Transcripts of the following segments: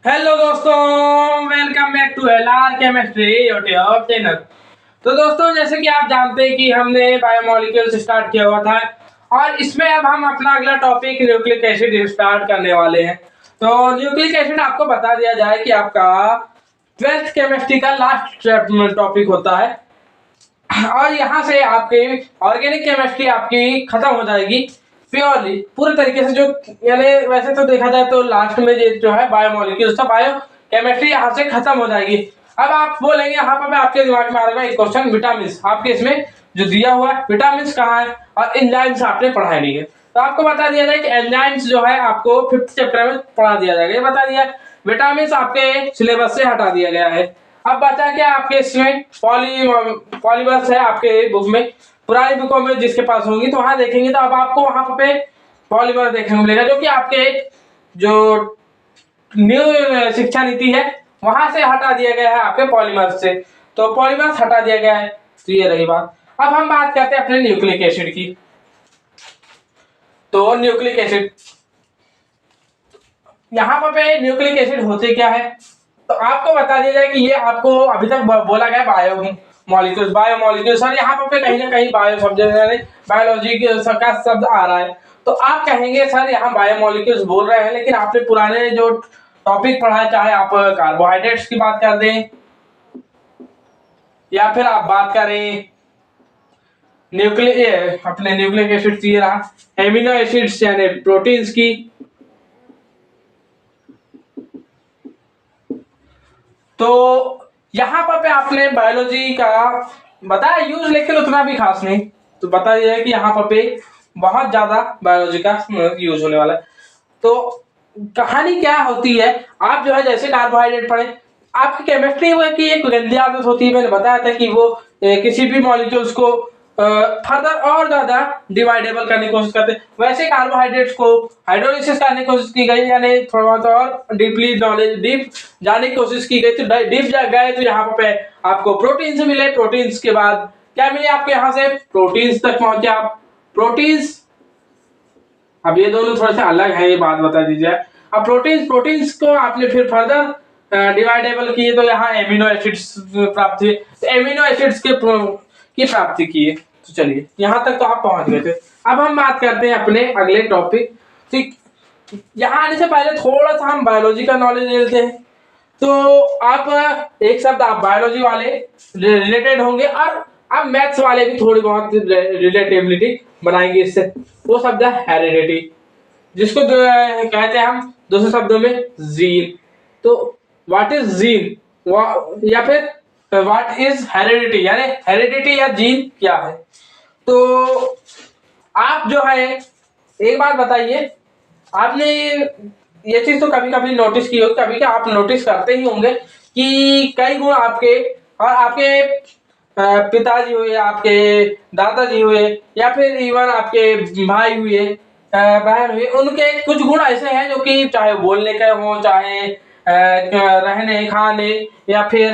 Hello दोस्तों, welcome back to LR chemistry YouTube channel. तो दोस्तों, जैसे कि आप जानते हैं कि हमने बायोमोलिक्यूल्स स्टार्ट किया हुआ था और इसमें अब हम अपना अगला टॉपिक न्यूक्लिक एसिड स्टार्ट करने वाले हैं। तो न्यूक्लिक एसिड आपको बता दिया जाए कि आपका 12th केमिस्ट्री का लास्ट टॉपिक होता है और यहाँ से आपकी ऑर्गेनिक केमिस्ट्री आपकी खत्म हो जाएगी प्योरली पूरे तरीके से। जो यानी वैसे तो देखा जाए तो लास्ट में जो है बायोमोलिक्यूल्स था, बायो केमिस्ट्री यहाँ से खत्म हो जाएगी। अब आप बोलेंगे यहाँ पर आपके दिमाग में आ रहा है एक क्वेश्चन, विटामिन आपके इसमें जो दिया हुआ है विटामिन कहाँ है और एंजाइम्स आपने पढ़ाया नहीं है। तो आपको बता दिया जाए कि एंजाइम्स जो है आपको 5th चैप्टर में पढ़ा दिया जाएगा, ये बता दिया। विटामिन आपके सिलेबस से हटा दिया गया है। अब बचा क्या आपके इसमें पॉलीमर्स है आपके बुक में, पुरानी बुकों में जिसके पास होंगी तो वहां देखेंगे तो अब आपको वहां पे पॉलीमर देखने को मिलेगा, जो कि आपके जो न्यू शिक्षा नीति है वहां से हटा दिया गया है आपके पॉलीमर्स से। तो पॉलीमर्स हटा दिया गया है, तो ये रही बात। अब हम बात करते हैं अपने न्यूक्लिक एसिड की। तो न्यूक्लिक एसिड यहाँ पे न्यूक्लिक एसिड होते क्या है, तो आपको बता दिया जाए कि ये आपको अभी तक बोला गया बायो मॉलिक्यूल्स और यहाँ पे कहीं ना कहीं बायो शब्द बायोलॉजी का शब्द आ रहा है। तो आप कहेंगे सर यहाँ बायो मॉलिक्यूल्स बोल रहे हैं, लेकिन आपने पुराने जो टॉपिक पढ़ा है, चाहे आप कार्बोहाइड्रेट्स की बात कर दें या फिर आप बात करें न्यूक्लिक एसिड्स ये रहा एमिनो एसिड्स यानी प्रोटीन्स की, तो यहाँ पर आपने बायोलॉजी का बताया यूज, लेकिन उतना भी खास नहीं। तो बता दिया है कि यहाँ पे बहुत ज्यादा बायोलॉजी का यूज होने वाला है। तो कहानी क्या होती है, आप जो है जैसे कार्बोहाइड्रेट पढ़े, आपकी केमिस्ट्री वो की एक गंदी आदत होती है, मैंने बताया था कि वो किसी भी मॉलिक्यूल्स को फर्दर और ज्यादा डिवाइडेबल करने की कोशिश करते हैं। वैसे कार्बोहाइड्रेट्स को हाइड्रोलिसिस करने की कोशिश की गई, यानी थोड़ा बहुत और डीप जाने की कोशिश की गई। तो डीप गए तो यहाँ पे आपको प्रोटीन्स मिले, प्रोटीन्स के बाद क्या मिले आपको, यहाँ से प्रोटीन्स तक पहुंचे आप। प्रोटीन्स, अब ये दोनों थोड़े से अलग है, ये बात बता दीजिए। अब प्रोटीन्स को आपने फिर फर्दर डिवाइडेबल किए तो यहाँ एमिनो एसिड्स प्राप्त हुए, तो एमिनो एसिड्स की प्राप्ति की है। तो चलिए यहाँ तक तो आप पहुंच गए थे। अब हम बात करते हैं अपने अगले टॉपिक। ठीक, यहाँ आने से पहले थोड़ा सा हम बायोलॉजी का नॉलेज ले लेते हैं। तो आप एक शब्द आप बायोलॉजी वाले रिलेटेड होंगे और अब मैथ्स वाले भी थोड़ी बहुत रिलेटेबिलिटी बनाएंगे इससे। वो शब्द है हेरिडिटी, जिसको कहते हैं हम दूसरे शब्दों में जीन। तो व्हाट इज जीन या फिर व्हाट इज हेरिडिटी, यानी हेरिडिटी या जीन क्या है। तो आप जो है एक बात बताइए, आपने ये चीज तो कभी कभी नोटिस की होगी, कभी क्या आप नोटिस करते ही होंगे कि कई गुण आपके और आपके पिताजी हुए, आपके दादाजी हुए या फिर इवन आपके भाई हुए, बहन हुए, उनके कुछ गुण ऐसे हैं जो कि चाहे बोलने के हो, चाहे रहने खाने या फिर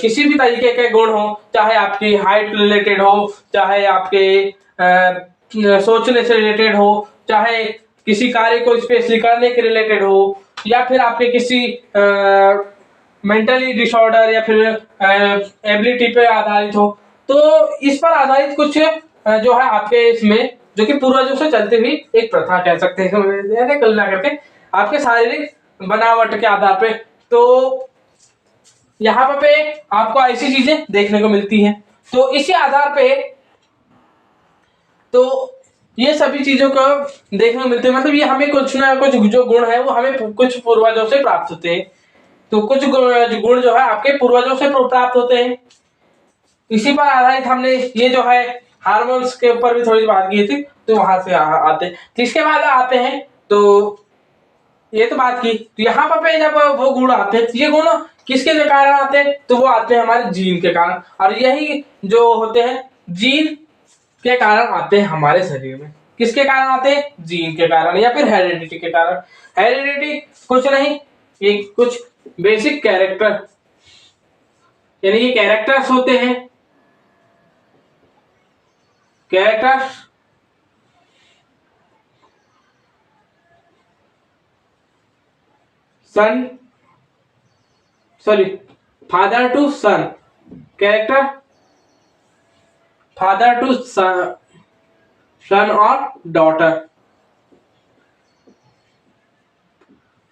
किसी भी तरीके के गुण हो, चाहे आपकी हाइट रिलेटेड हो, चाहे आपके सोचने से रिलेटेड हो, चाहे किसी कार्य को स्पेशली करने के रिलेटेड हो, या फिर आपके किसी मेंटली डिसऑर्डर या फिर एबिलिटी पे आधारित हो। तो इस पर आधारित कुछ जो है आपके इसमें जो कि पूर्वजों से चलती हुई एक प्रथा कह सकते हैं कल्पना करके आपके शारीरिक बनावट के आधार पे। तो यहाँ पे आपको ऐसी चीजें देखने को मिलती हैं। तो इसी आधार पे तो ये सभी चीजों को देखने को मिलते हैं, मतलब ये हमें कुछ ना कुछ जो गुण है वो हमें कुछ पूर्वजों से प्राप्त होते हैं। तो कुछ गुण जो है आपके पूर्वजों से प्राप्त होते हैं। इसी पर आधारित हमने ये जो है हार्मोन्स के ऊपर भी थोड़ी बात की थी, तो वहां से आते हैं। तो इसके बाद आते हैं, तो ये तो बात की, तो यहाँ पे जब वो गुण आते हैं, ये गुण किसके कारण आते हैं, तो वो आते हैं हमारे जीन के कारण। और यही जो होते हैं जीन के कारण आते हैं हमारे शरीर में। किसके कारण आते हैं, जीन के कारण या फिर हेरिडिटी के कारण। हेरिडिटी कुछ नहीं, ये कुछ बेसिक कैरेक्टर, यानी ये कैरेक्टर्स होते हैं। Characters son sorry, father to son, character father to son और डॉटर।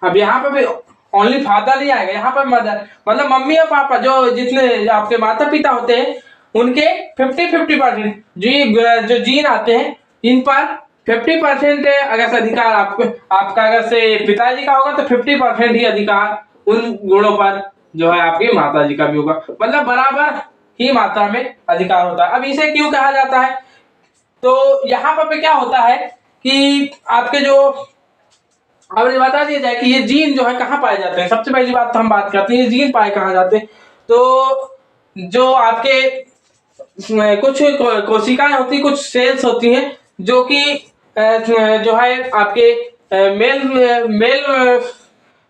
अब यहाँ पे भी ओनली फादर ही आएगा, यहाँ पर मदर मतलब मम्मी और पापा जो जितने आपके माता पिता होते हैं उनके 50-50% जो जीन आते हैं इन पर 50% अगर से अधिकार आपका अगर से पिताजी का होगा तो 50% ही अधिकार उन गुणों पर जो है आपकी माता जी का भी होगा, मतलब बराबर ही मात्रा में अधिकार होता है। अब इसे क्यों कहा जाता है, तो यहाँ पर क्या होता है कि आपके जो, अब ये बता दिया जाए कि ये जीन जो है कहाँ पाए जाते हैं। सबसे पहली बात तो हम बात करते हैं ये जीन पाए कहाँ जाते हैं, तो जो आपके कुछ कोशिकाएं होती, कुछ सेल्स होती हैं जो कि जो है आपके मेल मेल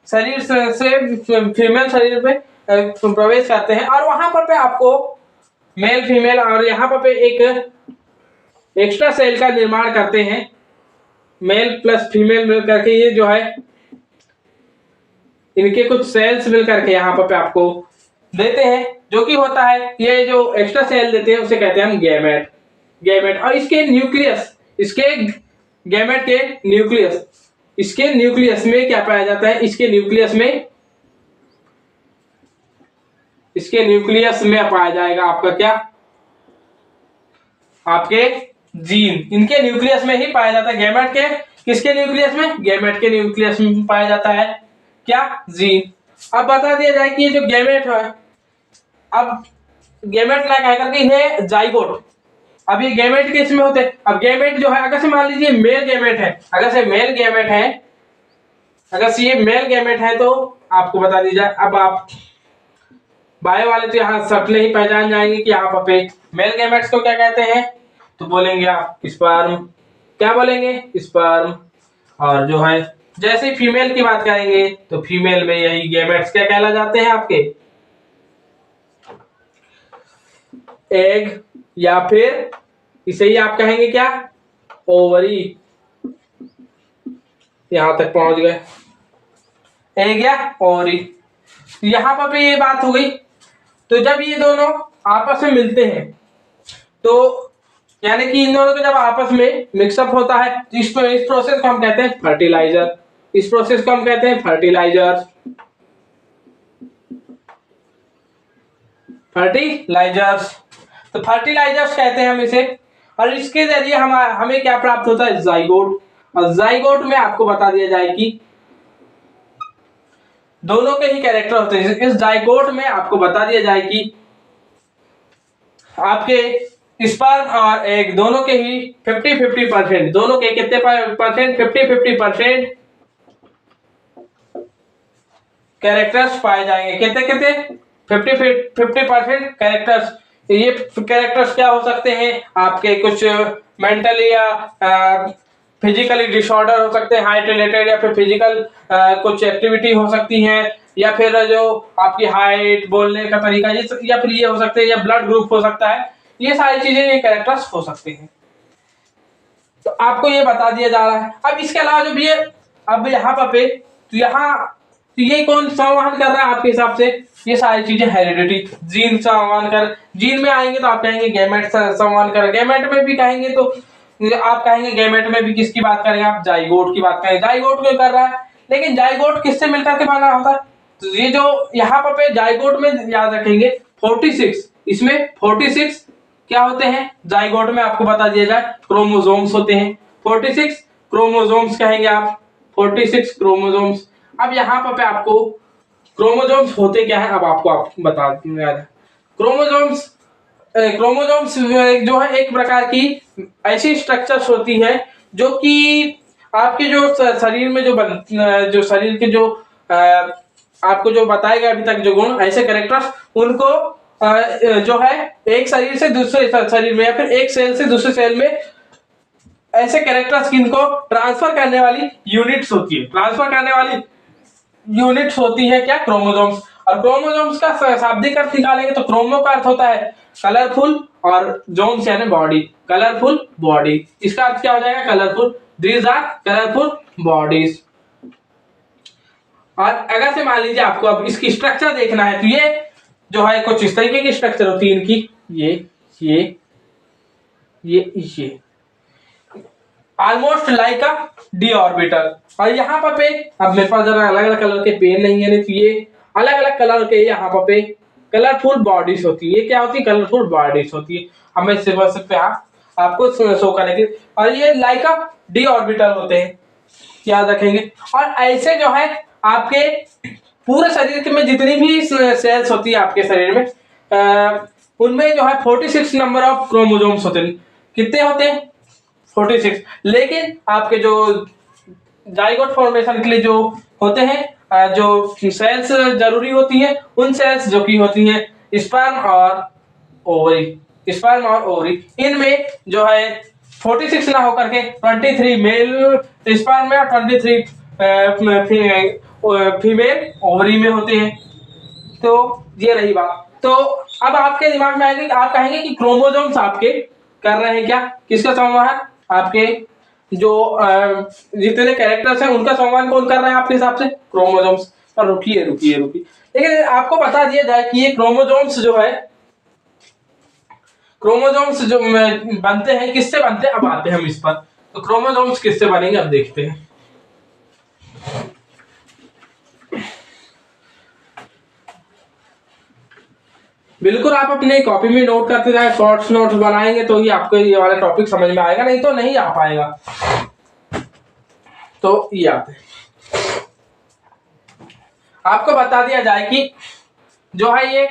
शरीर से फीमेल शरीर में प्रवेश करते हैं और वहां पर पे आपको मेल फीमेल और यहाँ पर पे एक एक्स्ट्रा सेल का निर्माण करते हैं, मेल प्लस फीमेल मिल करके ये जो है इनके कुछ सेल्स मिल करके यहाँ पर पे आपको देते हैं, जो कि होता है ये जो एक्स्ट्रा सेल देते हैं उसे कहते हैं हम गैमेट। गैमेट और इसके न्यूक्लियस, इसके गैमेट के न्यूक्लियस, इसके न्यूक्लियस में क्या पाया जाता है, इसके न्यूक्लियस में पाया जाएगा आपका क्या, आपके जीन। इनके न्यूक्लियस में ही पाया जाता है, गैमेट के किसके न्यूक्लियस में, गैमेट के न्यूक्लियस में पाया जाता है क्या, जीन। अब बता दिया जाए कि ये जो गैमेट है, अब गैमेट ना कह करके इन्हें जाइगोट, अब ये गैमेट किस में होते हैं, अब गैमेट जो है अगर से मान लीजिए मेल गैमेट है, अगर से मेल गैमेट है, अगर से ये मेल गैमेट है तो आपको बता दी जाए, अब आप बायो वाले तो यहाँ सटले ही पहचान जाएंगे कि यहाँ पे मेल गैमेट्स को क्या कहते हैं, तो बोलेंगे आप स्पर्म, क्या बोलेंगे, स्पर्म। और जो है जैसे फीमेल की बात करेंगे तो फीमेल में यही गैमेट्स क्या कहला जाते हैं आपके, एग, या फिर इसे ही आप कहेंगे क्या, ओवरी। यहां तक पहुंच गए, एग या ओवरी। यहां पर भी ये बात हो गई। तो जब ये दोनों आपस में मिलते हैं तो यानी कि इन दोनों का जब आपस में मिक्सअप होता है तो इस प्रोसेस को हम कहते हैं फर्टिलाइजर, इस प्रोसेस को हम कहते हैं फर्टिलाइजर, फर्टिलाइजर्स। तो फर्टिलाइजर्स कहते हैं हम इसे, और इसके जरिए हमें क्या प्राप्त होता है, जाइगोट। और जाइगोट में आपको बता दिया जाए कि दोनों के ही कैरेक्टर होते हैं। इस जाइगोट में आपको बता दिया जाए कि आपके स्पर्म और एग दोनों के ही 50-50%, दोनों के कितने परसेंट, 50-50% कैरेक्टर्स पाए जाएंगे। कितने कितने, 50% कैरेक्टर्स। ये कैरेक्टर्स क्या हो सकते हैं, आपके कुछ मेंटली या फिजिकली डिसऑर्डर हो सकते हैं, हाइट रिलेटेड, या फिर फिजिकल कुछ एक्टिविटी हो सकती है, या फिर जो आपकी हाइट, बोलने का तरीका, या फिर ये हो सकते हैं, या ब्लड ग्रुप हो सकता है, ये सारी चीजें ये कैरेक्टर्स हो सकते हैं। तो आपको ये बता दिया जा रहा है। अब इसके अलावा जब ये अब यहाँ पे तो यहाँ तो ये कौन संवहन कर रहा है आपके हिसाब से, ये सारी चीजें हेरिडिटी, जीन संवहन कर, जीन में आएंगे तो आप कहेंगे गैमेट संवहन कर, गैमेट में भी कहेंगे तो आप कहेंगे गैमेट में भी किसकी बात करेंगे आप, जाइगोट की बात करेंगे। जाइगोट क्यों कर रहा है, लेकिन जाइगोट किससे मिलकर के बना होता है, तो ये जो यहाँ पे जाइगोट में याद रखेंगे 46, इसमें 46 क्या होते हैं, जाइगोट में आपको बता दिया जाए क्रोमोसोम्स होते हैं, 46 क्रोमोसोम्स कहेंगे आप, 46 क्रोमोसोम्स। अब यहाँ पे आपको क्रोमोसोम्स होते क्या है, अब आपको बता क्रोमोसोम्स, क्रोमोसोम्स जो है एक प्रकार की ऐसी स्ट्रक्चर्स होती है जो कि आपके जो शरीर में जो शरीर के जो आपको जो बताएगा अभी तक जो गुण, ऐसे कैरेक्टर्स, उनको जो है एक शरीर से दूसरे शरीर में या फिर एक सेल से दूसरे सेल में ऐसे कैरेक्टर्स किनको ट्रांसफर करने वाली यूनिट्स होती है, ट्रांसफर करने वाली यूनिट्स होती है क्या, क्रोमोसोम्स। और क्रोमोसोम्स का शाब्दिक अर्थ निकालेंगे तो क्रोमो का अर्थ होता है कलरफुल और जोन्स यानी बॉडी, कलरफुल बॉडी। इसका अर्थ क्या हो जाएगा, colourful, these are colourful bodies. और अगर से मान लीजिए आपको अब इसकी स्ट्रक्चर देखना है तो ये जो है कुछ इस तरीके की स्ट्रक्चर होती है इनकी, ये ऑलमोस्ट लाइक अ डी ऑर्बिटल। और यहाँ पे अब मेरे पास जरा अलग अलग कलर के पेन नहीं है, तो ये अलग अलग कलर के यहाँ पे कलरफुल बॉडीज होती है। ये क्या होती है? कलरफुल बॉडीज होती है। हमें सिर्फ पे आपको शो करने के, और ये लाइक अ डी ऑर्बिटल होते हैं, याद रखेंगे। और ऐसे जो है आपके पूरे शरीर में जितनी भी सेल्स होती है आपके शरीर में, उनमें जो है 46 नंबर ऑफ क्रोमोसोम्स होते हैं। कितने होते हैं? 46। लेकिन आपके जो जाइगोट फॉर्मेशन के लिए जो होते हैं, जो सेल्स जरूरी होती हैं, उन सेल्स जो की होती हैं स्पर्म और ओवरी, इनमें जो है 46 ना होकर के 23 मेल स्पर्म में और 23 फीमेल ओवरी में होते हैं। तो ये रही बात। तो अब आपके दिमाग में आएगा, आप कहेंगे कि क्रोमोसोम्स आपके कर रहे हैं क्या? किसका संवहन? आपके जो जितने कैरेक्टर्स हैं उनका संवहन कौन कर रहा है आपके हिसाब से? क्रोमोसोम्स। पर रुकिए, लेकिन आपको बता दिया जाए कि ये क्रोमोसोम्स जो बनते हैं, किससे बनते हैं? अब आते हैं हम इस पर। तो क्रोमोसोम्स किससे बनेंगे अब देखते हैं। बिल्कुल आप अपने कॉपी में नोट करते जाए, शॉर्ट्स नोट्स बनाएंगे तो ही आपको ये वाला टॉपिक समझ में आएगा, नहीं तो नहीं आ पाएगा। तो ये आते हैं, आपको बता दिया जाए कि जो है ये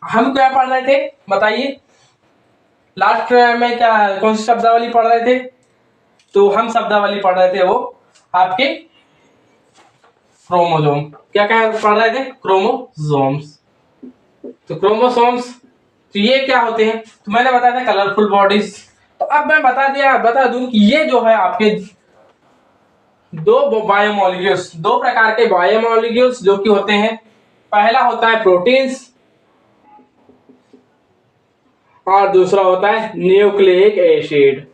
हम क्या पढ़ रहे थे बताइए? लास्ट में क्या कौन सी शब्दावली पढ़ रहे थे? तो हम शब्दावली पढ़ रहे थे वो आपके क्रोमोसोम। क्या पढ़ रहे थे? क्रोमोसोम्स। तो क्रोमोसोम्स तो ये क्या होते हैं? तो मैंने बताया था कलरफुल बॉडीज। तो अब मैं बता दूं कि ये जो है आपके दो बायोमोलिक्यूल्स, दो प्रकार के बायोमोलिक्यूल्स जो कि होते हैं। पहला होता है प्रोटीन्स और दूसरा होता है न्यूक्लिक एसिड।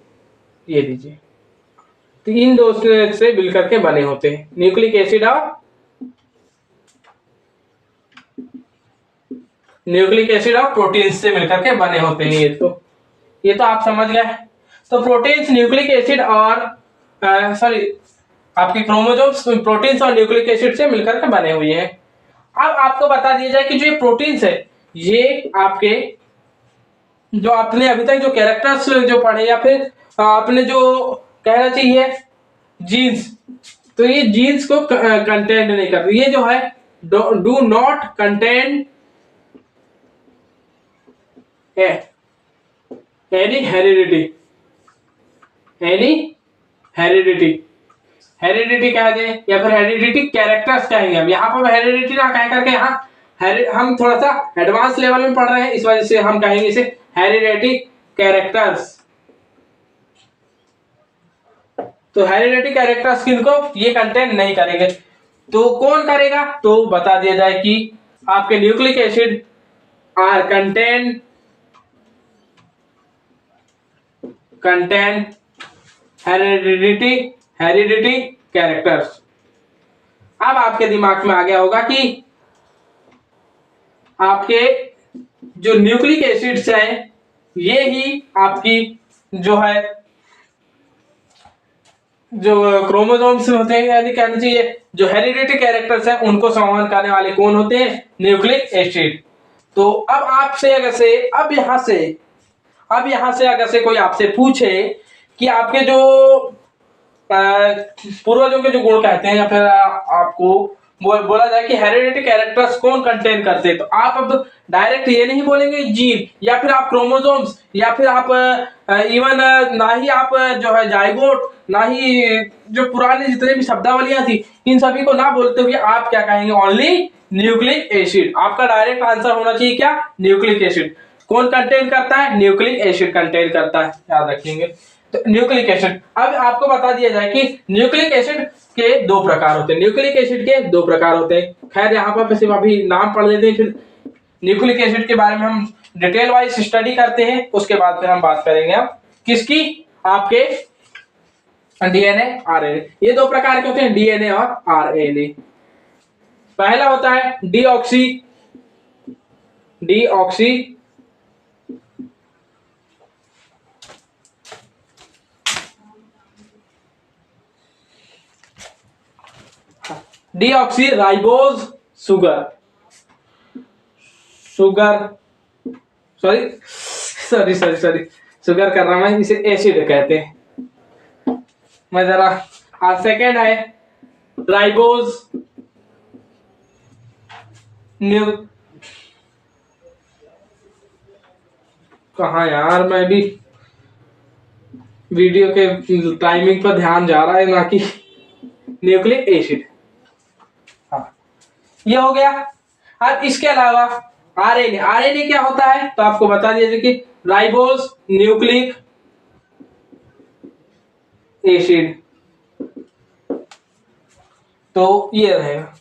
ये लीजिए, तो इन दो से मिलकर के बने होते हैं, न्यूक्लिक एसिड और प्रोटीन्स से मिलकर के बने होते हैं। ये तो आप समझ गए। तो प्रोटीन्स, न्यूक्लिक एसिड और आपके क्रोमोसोम्स प्रोटीन्स और न्यूक्लिक एसिड से मिलकर के बने हुए हैं। अब आपको बता दिया जाए कि जो ये प्रोटीन्स है, ये आपके जो आपने अभी तक जो कैरेक्टर्स जो पढ़े या फिर आपने जो कहना चाहिए जीन्स, तो ये जीन्स को कंटेंट नहीं करती। ये जो है do not contain any heredity कह दे या फिर हेरिडिटी कैरेक्टर्स कहेंगे हम। यहाँ पर हेरिडिटी ना कह करके यहाँ हम थोड़ा सा एडवांस लेवल में पढ़ रहे हैं, इस वजह से हम कहेंगे इसे हेरिडिटी कैरेक्टर्स। तो हेरिडिटी कैरेक्टर्स किनको? ये कंटेंट नहीं करेंगे। तो कौन करेगा? तो बता दिया जाए कि आपके nucleic acid are contain heredity characters. अब आपके दिमाग में आ गया होगा कि आपके जो न्यूक्लिक एसिड्स हैं, ये ही आपकी जो है जो क्रोमोसोम्स होते हैं, यानी कहना चाहिए जो हेरिडिटी कैरेक्टर्स हैं, उनको संवहन करने वाले कौन होते हैं? Nucleic acid. तो अब आपसे अब यहां से अगर से कोई आपसे पूछे कि आपके जो पूर्वजों के जो गुण कहते हैं, या फिर आपको बोला जाए कि हेरिडिटी कैरेक्टर्स कौन कंटेन करते हैं, तो आप अब डायरेक्ट ये नहीं बोलेंगे जीन, या फिर आप क्रोमोसोम्स, या फिर आप इवन ना ही आप जो है जाइगोट, ना ही जो पुराने जितने भी शब्दावलियां थी, इन सभी को ना बोलते हुए आप क्या कहेंगे? Only nucleic acid. आपका डायरेक्ट आंसर होना चाहिए क्या? Nucleic acid. कौन कंटेन करता है? न्यूक्लिक एसिड कंटेन करता है, याद रखेंगे। तो न्यूक्लिक एसिड, अब आपको बता दिया जाए कि न्यूक्लिक एसिड के दो प्रकार होते हैं। न्यूक्लिक एसिड के दो प्रकार होते हैं। खैर यहाँ पर सिर्फ अभी नाम पढ़ लेते हैं, फिर न्यूक्लिक एसिड के बारे में हम डिटेल वाइज स्टडी करते हैं, उसके बाद फिर हम बात करेंगे अब किसकी? आपके डीएनए आरएनए। ये दो प्रकार के होते हैं, डीएनए और आरएनए। पहला होता है deoxy deoxy deoxy ribose sugar sugar sorry sorry sorry sorry sugar कर रहा मैं, इसे एसिड कहते हैं। मैं जरा सेकेंड है राइबोज न्यू कहा यार, मैं भी वीडियो के टाइमिंग पर ध्यान जा रहा है ना कि न्यूक्लिक एसिड। हाँ, ये हो गया। अब इसके अलावा आरएनए, आरएनए क्या होता है तो आपको बता दीजिए कि राइबोज न्यूक्लिक एसिड, तो ये रहेगा।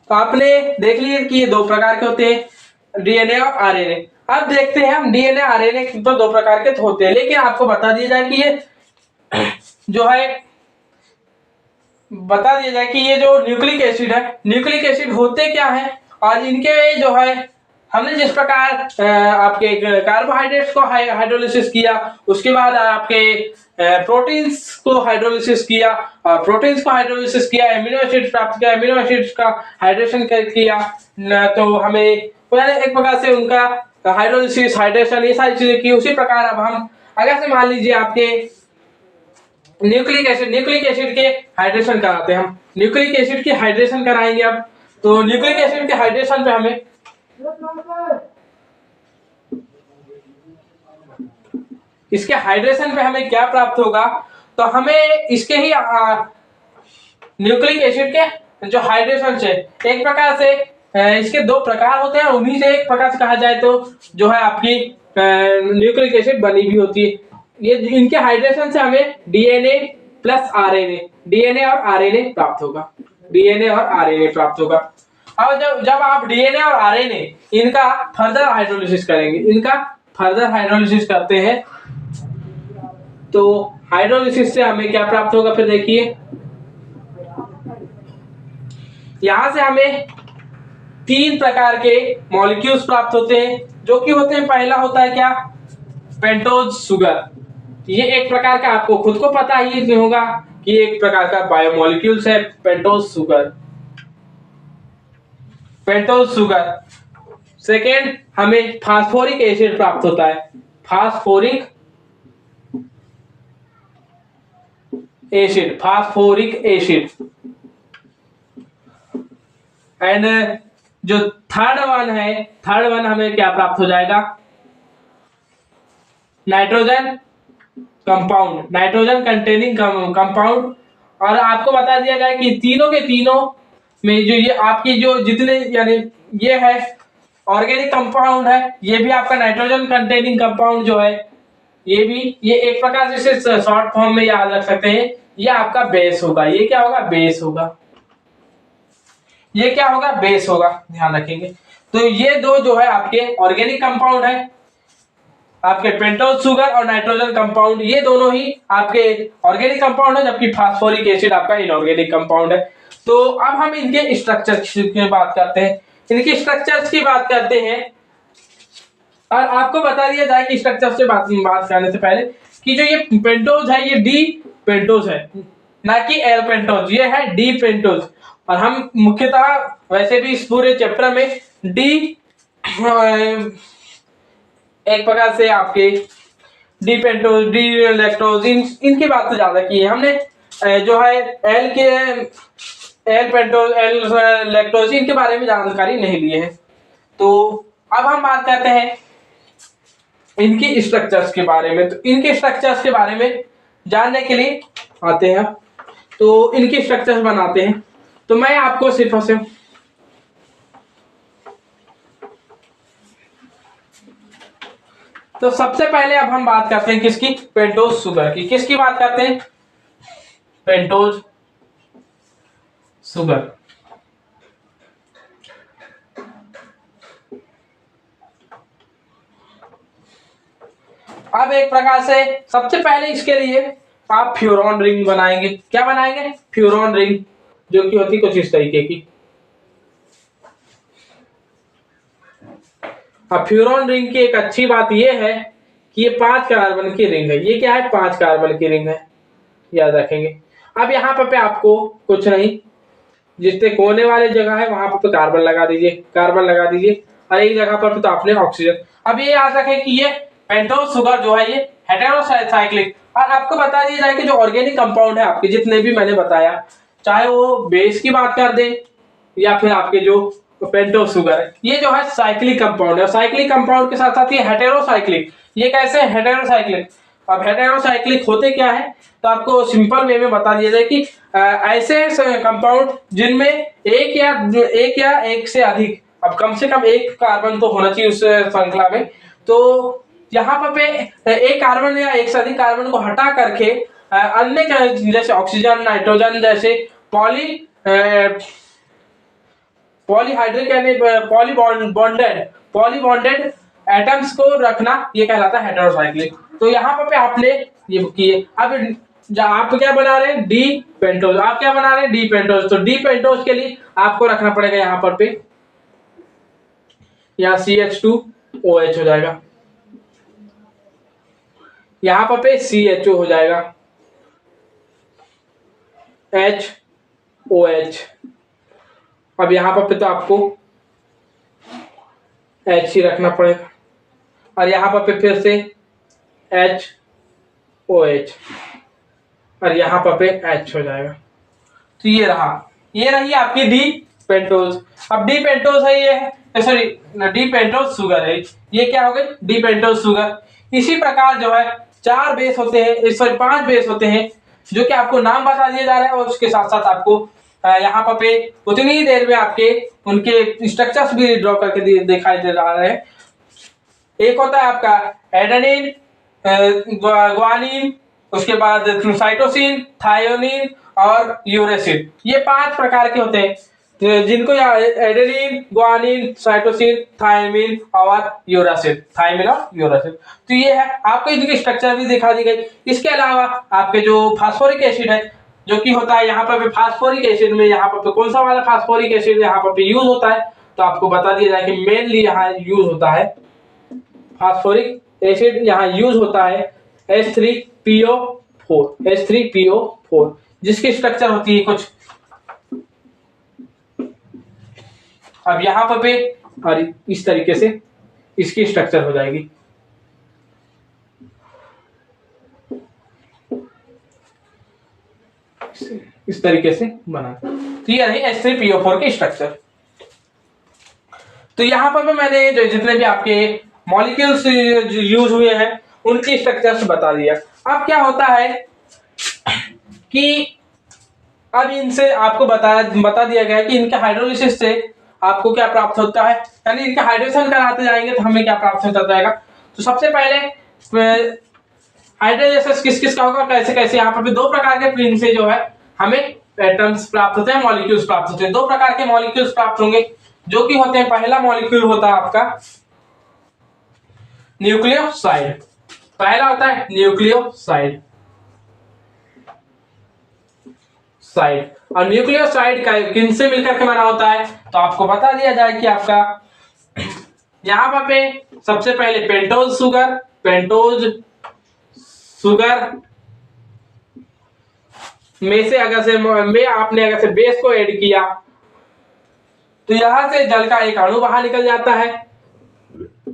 तो आपने देख लिया कि ये दो प्रकार के होते हैं, डीएनए और आरएनए। अब देखते हैं हम डीएनए आरएनए तो दो प्रकार के होते हैं, लेकिन आपको बता दिया जाए कि ये जो है बता दिया जाए कि ये जो न्यूक्लिक एसिड है, न्यूक्लिक एसिड होते क्या है और इनके जो है हमने जिस प्रकार आपके कार्बोहाइड्रेट्स को हाइड्रोलिसिस किया, उसके बाद आपके प्रोटीन्स को हाइड्रोलिसिस किया और प्रोटीन्स को हाइड्रोलिसिस किया, एमिनो एसिड प्राप्त किया, एमिनो एसिड्स का हाइड्रेशन किया, तो हमें एक प्रकार से उनका हाइड्रोलिसिस हाइड्रेशन ये सारी चीजें की। उसी प्रकार अब हम अगर से मान लीजिए आपके न्यूक्लिक एसिड के हाइड्रेशन कराते हैं, हम न्यूक्लिक एसिड की हाइड्रेशन कराएंगे। अब तो न्यूक्लिक एसिड के हाइड्रेशन पे हमें इसके हाइड्रेशन पे हमें क्या प्राप्त होगा, तो हमें इसके ही न्यूक्लिक एसिड के जो हाइड्रेशन से एक प्रकार से इसके दो प्रकार होते हैं, उन्हीं से एक प्रकार से कहा जाए तो जो है आपकी न्यूक्लिक एसिड बनी भी होती है। ये इनके हाइड्रेशन से हमें डीएनए प्लस आरएनए, डीएनए और आरएनए प्राप्त होगा, डीएनए और आरएनए प्राप्त होगा। अब जब आप डीएनए और आरएनए इनका फर्दर हाइड्रोलिसिस करेंगे, इनका फर्दर हाइड्रोलिसिस करते हैं, तो हाइड्रोलिसिस से हमें क्या प्राप्त होगा, फिर देखिए यहां से हमें तीन प्रकार के मॉलिक्यूल्स प्राप्त होते हैं, जो कि होते हैं, पहला होता है क्या, पेंटोज शुगर। ये एक प्रकार का, आपको खुद को पता ही नहीं होगा कि एक प्रकार का बायोमोलिक्यूल्स है pentose sugar, pentose sugar. Second हमें फास्फोरिक एसिड प्राप्त होता है, phosphoric acid, phosphoric acid. And जो थर्ड वन हमें क्या प्राप्त हो जाएगा, nitrogen compound, nitrogen containing compound. और आपको बता दिया जाए कि तीनों के तीनों में जो ये आपकी जो जितने यानी ये है ऑर्गेनिक कंपाउंड है, ये भी आपका नाइट्रोजन कंटेनिंग कंपाउंड जो है, ये एक प्रकार से शॉर्ट फॉर्म में याद रख सकते हैं, ये आपका बेस होगा। ये क्या होगा, बेस होगा, ये क्या होगा, बेस होगा, ध्यान रखेंगे। तो ये दो जो है आपके ऑर्गेनिक कंपाउंड है, आपके पेंटोज शुगर और नाइट्रोजन कंपाउंड, ये दोनों ही आपके ऑर्गेनिक कंपाउंड है, जबकि फास्फोरिक एसिड आपका इनऑर्गेनिक कंपाउंड है। तो अब हम इनके स्ट्रक्चर्स की बात करते हैं, इनके स्ट्रक्चर्स की बात करते हैं। और आपको बता दिया जाए कि स्ट्रक्चर से बात करने से पहले कि जो ये पेंटोज है, ये डी पेंटोज है, ना कि एल पेंटोज, ये है डी पेंटोज। और हम मुख्यतः वैसे भी इस पूरे चैप्टर में डी एक प्रकार से आपके डी पेंटोज, डी लैक्टोज, इनकी बात तो ज्यादा की है हमने। जो है एल पेंटोज, एल लैक्टोज, इनके बारे में जानकारी नहीं ली है। तो अब हम बात करते हैं इनकी स्ट्रक्चर्स के बारे में। तो इनके स्ट्रक्चर्स के बारे में जानने के लिए आते हैं, तो इनकी स्ट्रक्चर्स बनाते हैं। तो मैं आपको सिर्फ से तो सबसे पहले अब हम बात करते हैं किसकी, पेंटोज शुगर की। किसकी बात करते हैं, पेंटोज शुगर। अब एक प्रकार से सबसे पहले इसके लिए आप फ्यूरॉन रिंग बनाएंगे। क्या बनाएंगे, फ्यूरॉन रिंग, जो कि होती कुछ इस तरीके की। अब फ्यूरॉन रिंग की एक अच्छी बात यह है कि ये 5 कार्बन की रिंग है। ये क्या है? 5 कार्बन की रिंग है, याद रखेंगे। अब यहाँ पे आपको कुछ नहीं, जितने कोने वाले जगह है वहां पर तो कार्बन लगा दीजिए, कार्बन लगा दीजिए, और एक जगह पर तो आपने ऑक्सीजन। अब ये याद रखें कि ये पेंटोज शुगर जो है ये हेटेरोसाइक्लिक। और आपको बता दिया जाए कि जो ऑर्गेनिक कंपाउंड है आपके जितने भी मैंने बताया, चाहे वो बेस की बात कर दे या फिर आपके जो पेंटोज शुगर है, ये जो है साइक्लिक कंपाउंड है। साइक्लिक कंपाउंड के साथ साथ ये हेटेरोसाइक्लिक। ये कैसे हेटेरोसाइक्लिक? अब हेटेरोसाइक्लिक होते क्या है तो आपको सिंपल वे में बता दिया जाए कि ऐसे कंपाउंड जिनमें एक या एक से अधिक, अब कम से कम एक कार्बन तो होना चाहिए उस श्रृंखला में। तो यहाँ पे एक कार्बन या एक से अधिक कार्बन को हटा करके अन्य जैसे ऑक्सीजन, नाइट्रोजन जैसे पॉलीहाइड्रिक यानी पॉलीबॉन्डेड एटम्स को रखना, ये कहलाता है हेटेरोसाइक्लिक। तो यहाँ पे आपने ये किए। अब आप क्या बना रहे हैं? D pentose. आप क्या बना रहे हैं? D pentose. तो डी पेंटोज के लिए आपको रखना पड़ेगा यहाँ पर पे, यहाँ CH2OH हो जाएगा, यहाँ पर पे CHO हो जाएगा, HOH। अब यहाँ पर पे तो आपको H ही रखना पड़ेगा, और यहाँ पर पे फिर से HOH, और यहाँ पर पे H हो जाएगा। तो ये रहा, ये रही आपकी डी पेंटोज। अब डी पेंटोज है ये है, सॉरी डी पेंटोज शुगर है, ये क्या हो गई? D pentose sugar. इसी प्रकार जो है 4 बेस होते हैं, सॉरी 5 बेस होते हैं, जो कि आपको नाम बता दिया जा रहा है, और उसके साथ साथ आपको यहाँ पे उतनी ही देर में आपके उनके स्ट्रक्चर्स भी ड्रॉ करके दिखाई दे रहा है। एक होता है आपका एडेनिन, ग्वानिन, उसके बाद साइटोसिन, थायोनिन और यूरेसिन। ये 5 प्रकार के होते हैं, जिनको एडेनिन, ग्वानिन, साइटोसिन, थायमिन और यूरासिल, थायमिन और यूरासिल। तो ये है आपको इनकी स्ट्रक्चर भी दिखा दी गई। इसके अलावा आपके जो फास्फोरिक एसिड है, जो कि होता है यहाँ पर फास्फोरिक एसिड में, यहाँ पर कौन सा वाला फास्फोरिक एसिड यहाँ पर यूज होता है, तो आपको बता दिया जाए कि मेनली यहाँ यूज होता है फास्फोरिक एसिड, यहाँ यूज होता है H3PO4, जिसकी स्ट्रक्चर होती है कुछ अब यहाँ पे, और इस तरीके से इसकी स्ट्रक्चर हो जाएगी। इस तरीके से बना, तो ये रही H3PO4 की स्ट्रक्चर। तो यहाँ पर मैंने जो जितने भी आपके मॉलिक्यूल्स यूज हुए हैं उनकी स्ट्रक्चर्स बता दिया। अब क्या होता है कि अब इनसे आपको बता दिया गया कि इनके हाइड्रोलिसिस से आपको क्या प्राप्त होता है, यानी इनका हाइड्रेशन कराते जाएंगे तो हमें क्या प्राप्त होता जाएगा। तो सबसे पहले हाइड्रोलिसिस किस किस का होगा, कैसे कैसे, यहाँ पर 2 प्रकार के प्रिंट से जो है हमें एटम्स प्राप्त होते हैं, मॉलिक्यूल्स प्राप्त होते हैं। 2 प्रकार के मॉलिक्यूल्स प्राप्त होंगे, जो कि होते हैं, पहला मॉलिक्यूल होता है आपका न्यूक्लियोसाइड। पहला होता है न्यूक्लियोसाइड और न्यूक्लियोसाइड का किनसे मिलकर के बना होता है, तो आपको बता दिया जाए कि आपका यहाँ पे सबसे पहले पेंटोज शुगर में से आपने अगर से बेस को ऐड किया तो यहां से जल का एक अणु बाहर निकल जाता है,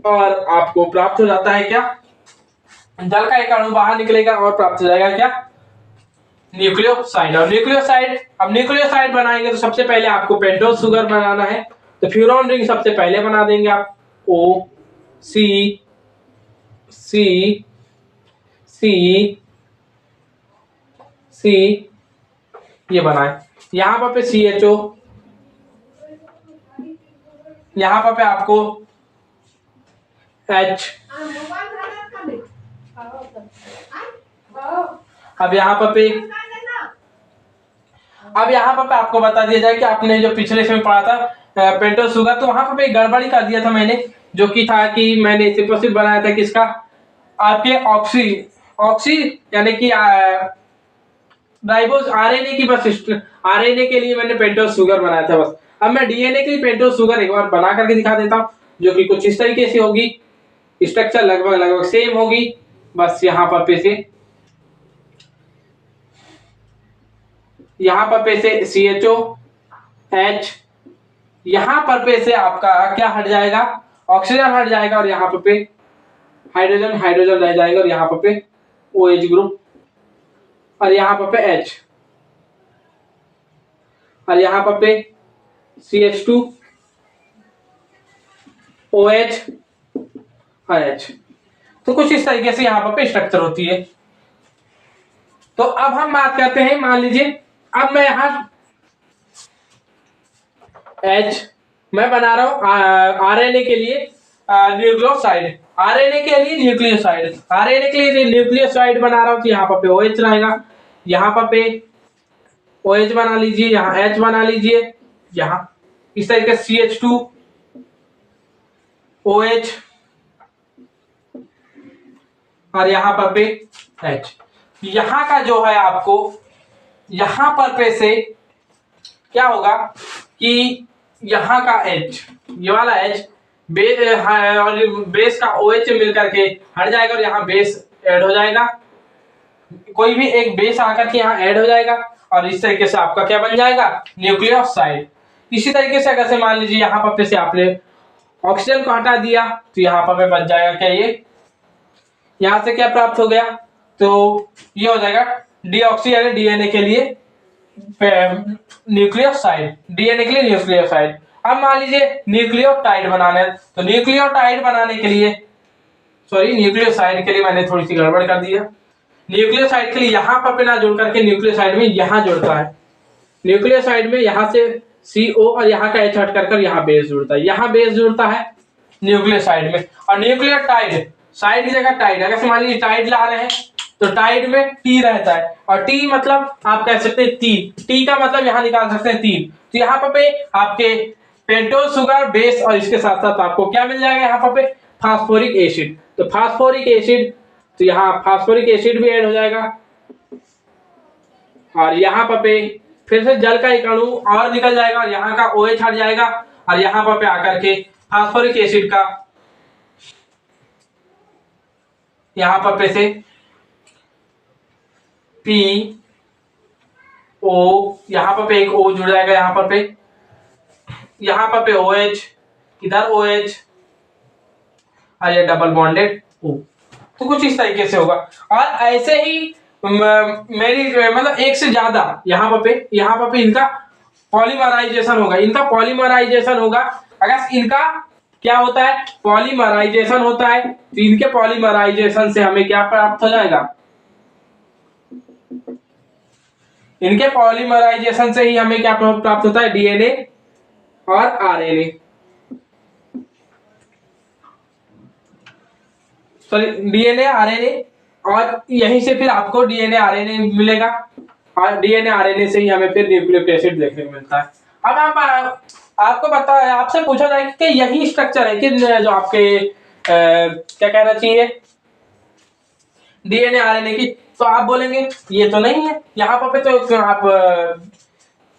और आपको प्राप्त हो जाता है क्या? जल का एक अणु बाहर निकलेगा और प्राप्त हो जाएगा क्या? न्यूक्लियोसाइड। और न्यूक्लियोसाइड बनाएंगे तो सबसे पहले आपको पेंटोज शुगर बनाना है, तो फ्यूरॉन रिंग सबसे पहले बना देंगे आप, OC ये बनाए। यहाँ पे CHO, यहाँ पे आपको H। अब यहाँ पे आपको बता दिया जाए कि आपने जो पिछले समय पढ़ा था पेंटोज शुगर, तो वहां पे गड़बड़ी कर दिया था मैंने, जो कि था कि मैंने सिंपल बनाया था किसका, आपके ऑक्सी यानी कि राइबोज RNA की, बस RNA के लिए मैंने पेंटोज शुगर बनाया था बस। अब मैं DNA के लिए पेंटोज शुगर एक बार बना करके दिखा देता हूँ। जो कि कुछ इस तरीके से होगी। स्ट्रक्चर लगभग लगभग सेम होगी, बस यहाँ पर पे से CHO H, यहाँ पर पे से आपका क्या हट जाएगा, ऑक्सीजन हट जाएगा और यहाँ पर पे हाइड्रोजन हाइड्रोजन रह जाएगा और यहाँ पर पे OH ग्रुप और यहाँ पर पे H और यहाँ पर पे CH2 OH और H। तो कुछ इस तरीके से यहाँ पर स्ट्रक्चर होती है। तो अब हम बात करते हैं, मान लीजिए अब मैं यहाँ H मैं बना रहा हूं RNA के लिए न्यूक्लियोसाइड, RNA के लिए न्यूक्लियोसाइड, RNA के लिए न्यूक्लियोसाइड बना रहा हूं, तो यहाँ पर OH रहेगा, यहाँ पर OH बना लीजिए, यहाँ H बना लीजिए, यहाँ इस तरीके से CH2 OH और यहाँ पर H। यहाँ का जो है आपको यहाँ पर पे से क्या होगा कि यहाँ का H, ये वाला H और बेस का OH मिलकर के हट जाएगा और यहाँ बेस ऐड हो जाएगा, कोई भी एक बेस आकर के यहाँ ऐड हो जाएगा और इस तरीके से आपका क्या बन जाएगा, न्यूक्लियोसाइड। इसी तरीके से अगर से मान लीजिए यहाँ पर से आपने ऑक्सीजन को हटा दिया तो यहाँ पर बन जाएगा क्या, ये यहाँ से क्या प्राप्त हो गया, तो ये हो जाएगा डीऑक्सी यानी DNA के लिए न्यूक्लियोसाइड, DNA के लिए न्यूक्लियोसाइड। अब मान लीजिए न्यूक्लियोटाइड बनाना है, तो न्यूक्लियोटाइड बनाने के लिए, सॉरी न्यूक्लियोसाइड के लिए मैंने थोड़ी सी गड़बड़ कर दिया, न्यूक्लियोसाइड के लिए यहाँ पर ना जुड़ करके न्यूक्लियोसाइड में यहाँ जुड़ता है, न्यूक्लियोसाइड में यहाँ से CO और यहाँ का H हट कर यहाँ बेस जुड़ता है, यहाँ बेस जुड़ता है न्यूक्लियोसाइड में। और न्यूक्लियोटाइड साइड की जगह टाइड, अगर मान लीजिए टाइड ला रहे हैं तो टाइड में T रहता है और T मतलब आप कह सकते हैं तीन, T का मतलब यहाँ निकाल सकते हैं तीन, तो यहाँ पर पे आपके पेंटोज शुगर बेस और इसके साथ साथ आपको क्या मिल जाएगा, यहाँ पर पे फास्फोरिक एसिड, तो फास्फोरिक एसिड, तो यहाँ फास्फोरिक एसिड भी ऐड हो जाएगा और यहाँ पर पे फिर से जल का एक अणु और निकल जाएगा और यहाँ का OH हट जाएगा और यहाँ पर पे आकर के फास्फोरिक एसिड का यहाँ पर पे से P O, यहाँ पर पे एक O जुड़ जाएगा, यहाँ पर पे OH, इधर OH और ये डबल बॉन्डेड O। तो कुछ इस तरीके से होगा और ऐसे ही मेरी मतलब एक से ज्यादा यहाँ पर पे इनका पॉलीमराइजेशन होगा, इनका पॉलीमराइजेशन होगा। अगर इनका क्या होता है, पॉलीमराइजेशन होता है, तो इनके पॉलीमराइजेशन से हमें क्या प्राप्त हो जाएगा, इनके पॉलीमराइजेशन से ही हमें क्या प्राप्त होता है, DNA और RNA, सॉरी DNA RNA, और यहीं से फिर आपको DNA RNA मिलेगा और DNA RNA से ही हमें फिर न्यूक्लिक एसिड देखने को मिलता है। अब हम आपको पता है, आपसे पूछा जाए कि यही स्ट्रक्चर है कि जो आपके क्या कहना चाहिए DNA RNA की, तो आप बोलेंगे ये तो नहीं है, यहाँ पे तो आप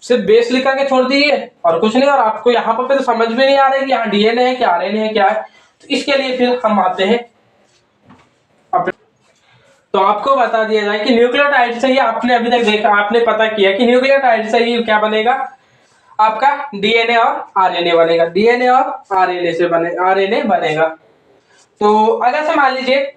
सिर्फ बेस लिख करके छोड़ दिए और कुछ नहीं, और आपको यहाँ पे तो समझ में नहीं आ रहा है कि यहाँ DNA है क्या RNA है क्या है। तो इसके लिए फिर हम आते हैं, तो आपको बता दिया जाए कि न्यूक्लियोटाइड से ही आपने अभी तक देखा, आपने पता किया कि न्यूक्लियोटाइड से ही क्या बनेगा, आपका DNA और RNA बनेगा, DNA और RNA से RNA बनेगा। तो अगर से मान लीजिए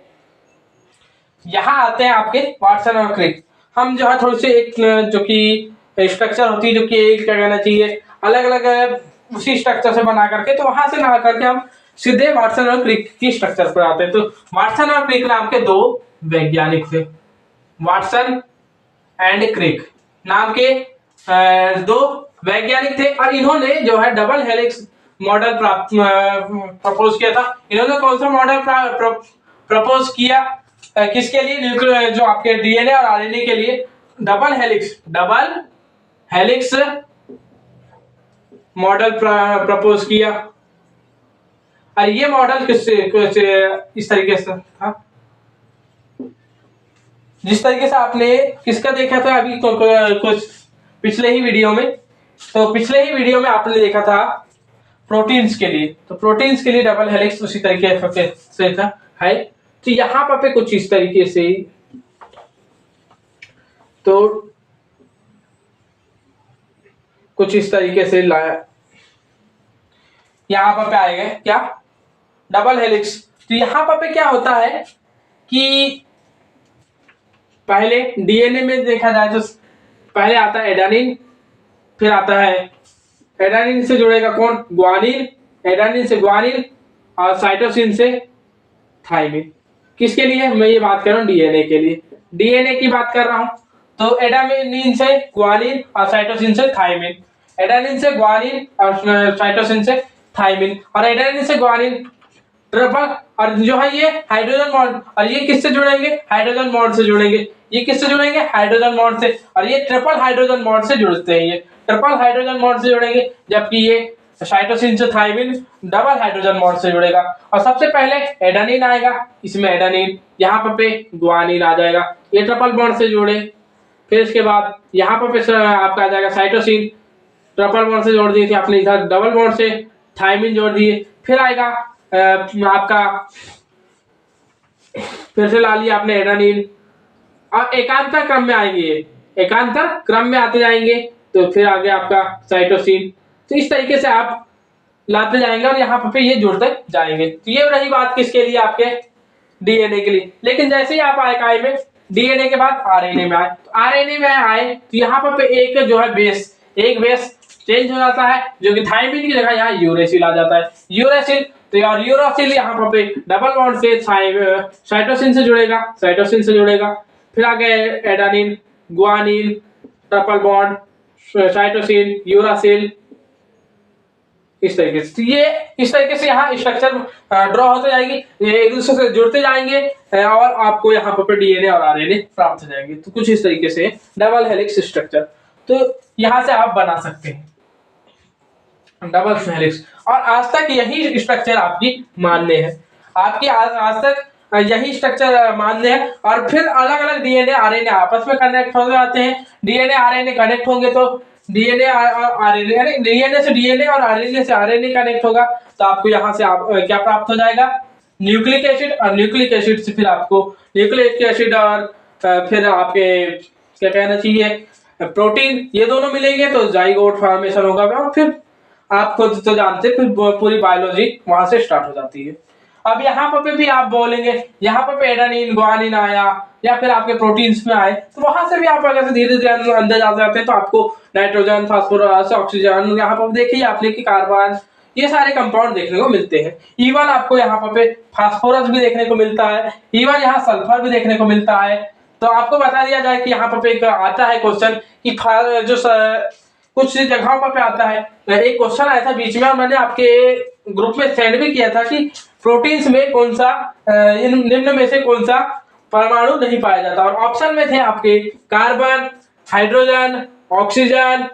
यहाँ आते हैं आपके वाटसन और क्रिक, हम जो है थोड़ी सी एक जो कि स्ट्रक्चर होती है जो कि क्या कहना चाहिए अलग अलग उसी स्ट्रक्चर से बना करके, तो वहां से ना करके हम सीधे वाटसन और क्रिक की स्ट्रक्चर पर आते हैं। तो वाटसन और क्रिक नाम के दो वैज्ञानिक थे, वाटसन एंड क्रिक नाम के दो वैज्ञानिक थे और इन्होंने जो है डबल हेलिक्स मॉडल प्रपोज किया था। इन्होंने कौन सा मॉडल प्रपोज किया, किसके लिए, न्यूक्लियर जो आपके DNA और RNA के लिए डबल हेलिक्स मॉडल प्रपोज किया। और ये मॉडल किस इस तरीके से था, जिस तरीके से आपने किसका देखा था अभी कुछ पिछले ही वीडियो में, तो पिछले ही वीडियो में आपने देखा था प्रोटीन्स के लिए, तो प्रोटीन्स के लिए डबल हेलिक्स उसी तरीके से था है। तो यहाँ पे कुछ इस तरीके से, तो कुछ इस तरीके से लाया, यहाँ पे आएगा क्या, डबल हेलिक्स। तो यहाँ पे क्या होता है कि पहले डीएनए में देखा जाए तो पहले आता है एडेनिन, फिर आता है एडेनिन से जुड़ेगा कौन, ग्वानिन, एडेनिन से ग्वानिन और साइटोसिन से थाइमिन। किसके लिए मैं ये बात कर रहा हूँ, डीएनए के लिए, डीएनए की बात कर रहा हूँ। तो एडेनिन से ग्वानिन और साइटोसिन से थाइमिन, एडेनिन से ग्वानिन और साइटोसिन से थाइमिन, और एडेनिन से ग्वानिन ट्रिपल, और जो है ये हाइड्रोजन बॉन्ड, और ये किससे जुड़ेंगे, हाइड्रोजन बॉन्ड से जुड़ेंगे, ये किससे जुड़ेंगे, हाइड्रोजन बॉन्ड से, और ये ट्रिपल हाइड्रोजन बॉन्ड से जुड़ते हैं, ये ट्रिपल हाइड्रोजन बॉन्ड से जुड़ेंगे, जबकि ये साइटोसिन से थाइमिन डबल हाइड्रोजन बॉन्ड से जुड़ेगा। और सबसे पहले एडेनिन आएगा, इसमें एडेनिन, यहाँ पे ग्वानिन आ जाएगा, ये ट्रिपल बॉन्ड से जुड़े। फिर इसके बाद यहाँ पे आपका आ जाएगा साइटोसिन, ट्रिपल बॉन्ड से जोड़ दिए थे आपने, इधर डबल बॉन्ड से थाइमिन जोड़ दिए। फिर आएगा आपका, फिर से ला लिया आपने एडेनिन, और एकांतर क्रम में आएंगे, एकांतर क्रम में आते जाएंगे, तो फिर आगे आपका साइटोसिन। तो इस तरीके से आप लाते जाएंगे और यहाँ पे ये जुड़ते जाएंगे। तो ये रही बात किसके लिए, आपके डीएनए के लिए। लेकिन जैसे ही आप आए में डीएनए के बाद आरएनए में आए, तो आरएनए में आए तो यहाँ पे एक जो है बेस, एक बेस चेंज हो जाता है, जो कि थाइमिन की जगह यहाँ यूरेसिल आ जाता है, यूरेसिल। तो यार यूरेसिल यहाँ पे डबल बॉन्ड से साइटोसिन से जुड़ेगा, साइटोसिन से जुड़ेगा। फिर आगे adenine, guanine, triple bond, cytosine, uracil, इस तरीके से। ये इस तरीके से यहाँ स्ट्रक्चर ड्रॉ होते जाएगी, ये एक दूसरे से जुड़ते जाएंगे, और आपको यहाँ पे डीएनए और आरएनए प्राप्त हो जाएंगे। तो कुछ इस तरीके से डबल हेलिक्स स्ट्रक्चर, तो यहाँ से आप बना सकते हैं डबल हेलिक्स। और आज तक यही स्ट्रक्चर आपकी मान्य है, आपकी आज तक यही स्ट्रक्चर मान्य है। और फिर अलग अलग डीएनए आरएनए आपस में कनेक्ट हो जाते हैं, डीएनए आरएनए कनेक्ट होंगे तो डीएनए और आरएनए, डीएनए से डीएनए और आरएनए से आरएनए कनेक्ट होगा, तो आपको यहाँ से आप क्या प्राप्त हो जाएगा, न्यूक्लिक एसिड, और न्यूक्लिक एसिड से फिर आपको न्यूक्लिक एसिड और फिर आपके क्या कहना चाहिए प्रोटीन, ये दोनों मिलेंगे तो जाइगोट फॉर्मेशन होगा। और फिर आप खुद तो जानते फिर पूरी बायोलॉजी वहां से स्टार्ट हो जाती है। अब यहाँ पे भी आप बोलेंगे, यहाँ पे एडेनिन, ग्वानिन आया, या फिर आपके प्रोटीन्स में आए, तो वहां से भी आप अगर धीरे धीरे अंदर जाते जाते हैं तो आपको नाइट्रोजन, फास्फोरस, ऑक्सीजन, यहाँ पर देखिए आपने कि कार्बन, ये सारे कंपाउंड देखने को मिलते हैं। इवन आपको यहाँ पे फास्फोरस भी देखने को मिलता है, इवन यहाँ सल्फर भी देखने को मिलता है। तो आपको बता दिया जाए कि यहाँ पे एक आता है क्वेश्चन कि जो कुछ जगहों पर आता है, एक क्वेश्चन आया था बीच में और मैंने आपके ग्रुप में सेंड भी किया था कि प्रोटीन्स में कौन सा निम्न में से कौन सा परमाणु नहीं पाया जाता, और ऑप्शन में थे आपके कार्बन, हाइड्रोजन, ऑक्सीजन,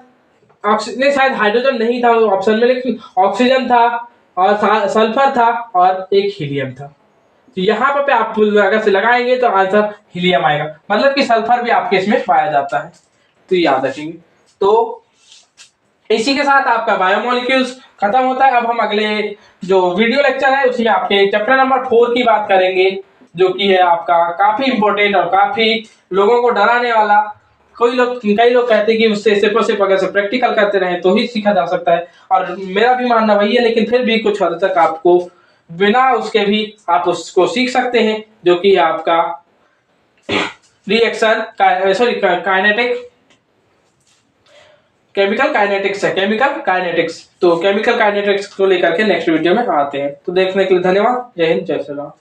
नहीं शायद हाइड्रोजन नहीं था ऑप्शन में, लेकिन ऑक्सीजन था और सल्फर था और एक हीलियम था। तो यहाँ पे आप अगर से लगाएंगे तो आंसर हीलियम आएगा, मतलब कि सल्फर भी आपके इसमें पाया जाता है, तो याद रखेंगे। तो इसी के साथ आपका बायोमोलिक्यूल्स खत्म होता है। अब हम अगले जो वीडियो लेक्चर है उसमें आपके चैप्टर नंबर 4 की बात करेंगे, जो कि है आपका काफी इंपॉर्टेंट और काफी लोगों को डराने वाला। कई लोग कहते हैं कि उससे सिर्फ अगर से प्रैक्टिकल करते रहे तो ही सीखा जा सकता है, और मेरा भी मानना वही है, लेकिन फिर भी कुछ हद तक आपको बिना उसके भी आप उसको सीख सकते हैं, जो कि आपका रिएक्शन काइनेटिक केमिकल काइनेटिक्स है, केमिकल काइनेटिक्स। तो केमिकल काइनेटिक्स को लेकर के नेक्स्ट वीडियो में आते हैं। तो देखने के लिए धन्यवाद। जय हिंद, जय श्री राम।